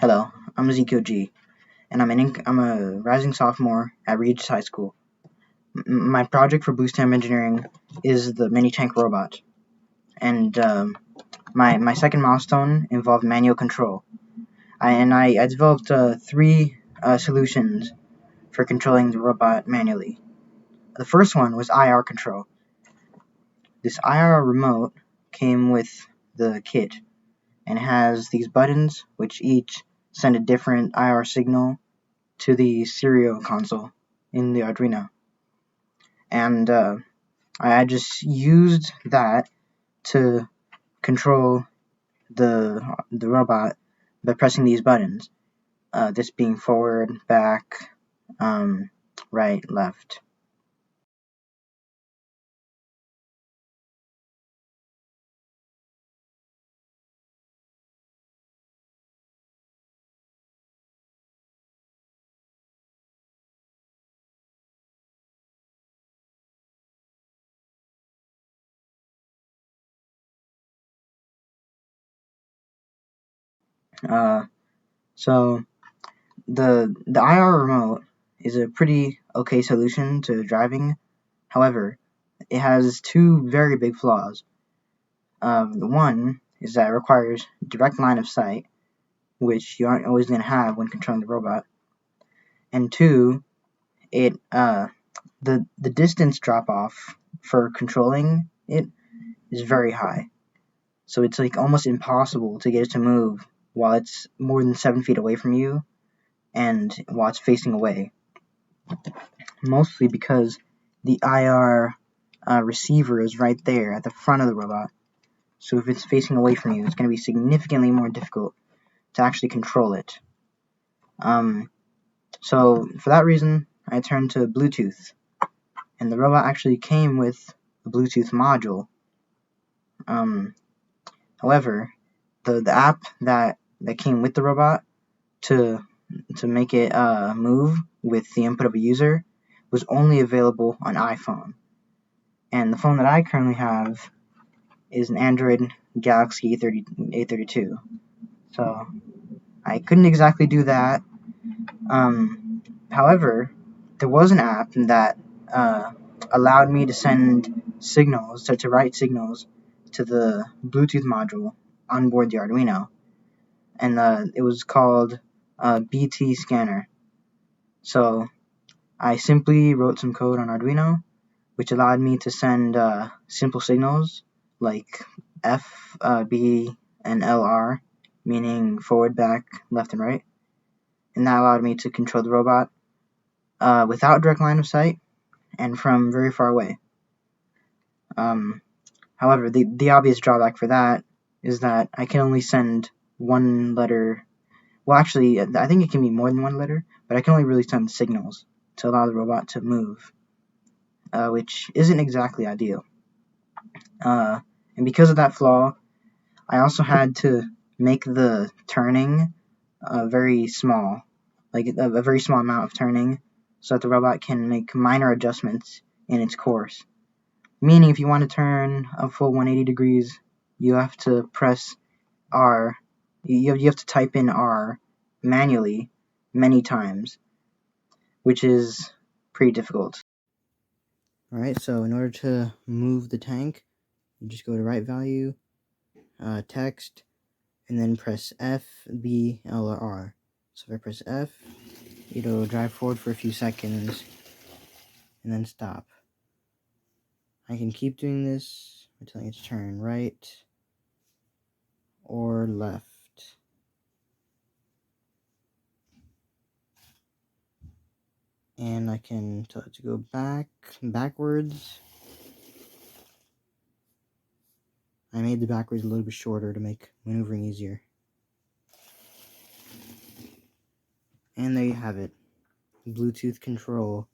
Hello, I'm Ezekiel G, and I'm a rising sophomore at Regis High School. My project for Bootcamp Engineering is the mini tank robot, and my second milestone involved manual control. I developed three solutions for controlling the robot manually. The first one was IR control. This IR remote came with the kit and has these buttons which each send a different IR signal to the serial console in the Arduino, and I just used that to control the robot by pressing these buttons. This being forward, back, right, left. Uh, so the IR remote is a pretty okay solution to driving. However, it has two very big flaws. The one is that it requires direct line of sight, which you aren't always going to have when controlling the robot. And two, the distance drop off for controlling it is very high. So it's like almost impossible to get it to move while it's more than 7 feet away from you and while it's facing away. Mostly because the IR receiver is right there at the front of the robot. So if it's facing away from you, it's going to be significantly more difficult to actually control it. So for that reason, I turned to Bluetooth, and the robot actually came with a Bluetooth module. However, the app that came with the robot to make it move with the input of a user was only available on iPhone, and the phone that I currently have is an Android Galaxy A32. So I couldn't exactly do that. However, there was an app that allowed me to send signals, to write signals to the Bluetooth module on board the Arduino, and it was called BT Scanner. So I simply wrote some code on Arduino, which allowed me to send simple signals like F, B, and LR, meaning forward, back, left, and right, and that allowed me to control the robot without direct line of sight and from very far away. However, the obvious drawback for that is that I can only send one letter. Well, actually, I think it can be more than one letter, but I can only really send signals to allow the robot to move, which isn't exactly ideal. And because of that flaw, I also had to make the turning very small, like a very small amount of turning, so that the robot can make minor adjustments in its course. Meaning, if you want to turn a full 180 degrees, you have to press R. You have to type in R manually many times, which is pretty difficult. Alright, so in order to move the tank, you just go to right value, text, and then press F, B, L, or R. So if I press F, it'll drive forward for a few seconds, and then stop. I can keep doing this until it's turn right or left. And I can tell it to go backwards. I made the backwards a little bit shorter to make maneuvering easier. And there you have it, Bluetooth control.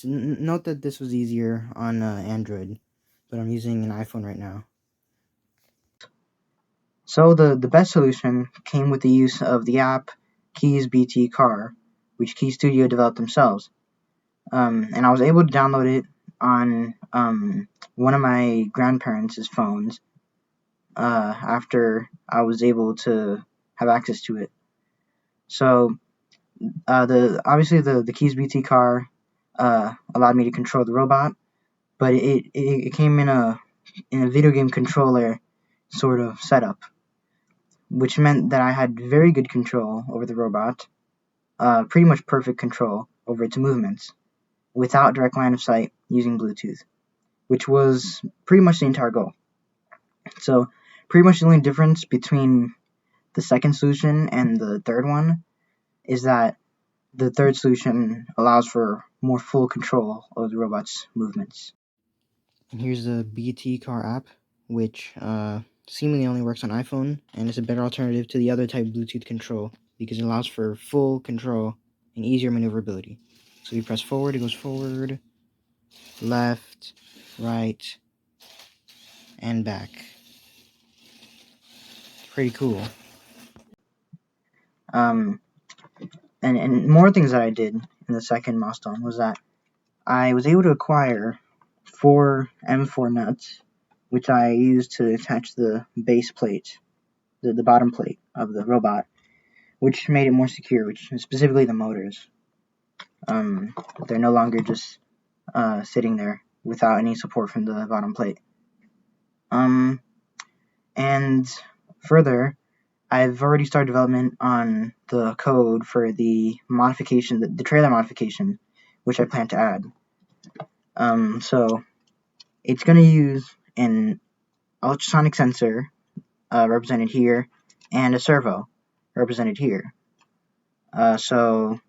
Note that this was easier on Android, but I'm using an iPhone right now. So the best solution came with the use of the app Keys BT Car, which Key Studio developed themselves. And I was able to download it on one of my grandparents' phones after I was able to have access to it. So obviously the Keys BT car allowed me to control the robot, but it came in a video game controller sort of setup, which meant that I had very good control over the robot, pretty much perfect control over its movements, without direct line of sight using Bluetooth, which was pretty much the entire goal. So pretty much the only difference between the second solution and the third one is that the third solution allows for more full control of the robot's movements. And here's the BT Car app, which seemingly only works on iPhone, and is a better alternative to the other type Bluetooth control because it allows for full control and easier maneuverability. So you press forward, it goes forward, left, right, and back. Pretty cool. And more things that I did in the second milestone was that I was able to acquire 4 M4 nuts, which I used to attach the base plate, the bottom plate of the robot, which made it more secure, which specifically the motors. They're no longer just sitting there without any support from the bottom plate. And further, I've already started development on the code for the modification, the trailer modification, which I plan to add. So it's going to use an ultrasonic sensor represented here and a servo represented here. So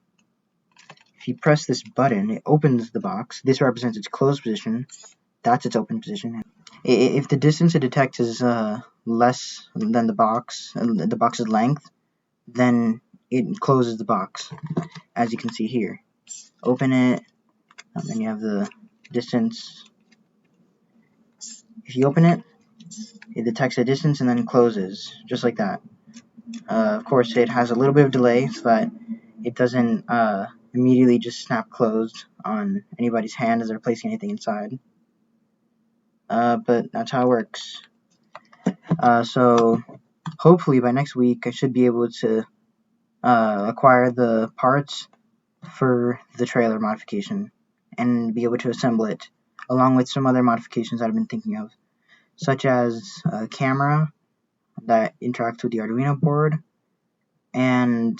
if you press this button, it opens the box. This represents its closed position. That's its open position. If the distance it detects is less than the box's length, then it closes the box, as you can see here. Open it, and then you have the distance. If you open it, it detects a distance and then closes, just like that. Of course, it has a little bit of delay so that it doesn't immediately just snap closed on anybody's hand as they're placing anything inside. But that's how it works. So hopefully by next week I should be able to acquire the parts for the trailer modification and be able to assemble it, along with some other modifications that I've been thinking of, such as a camera that interacts with the Arduino board and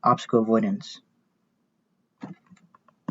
obstacle avoidance.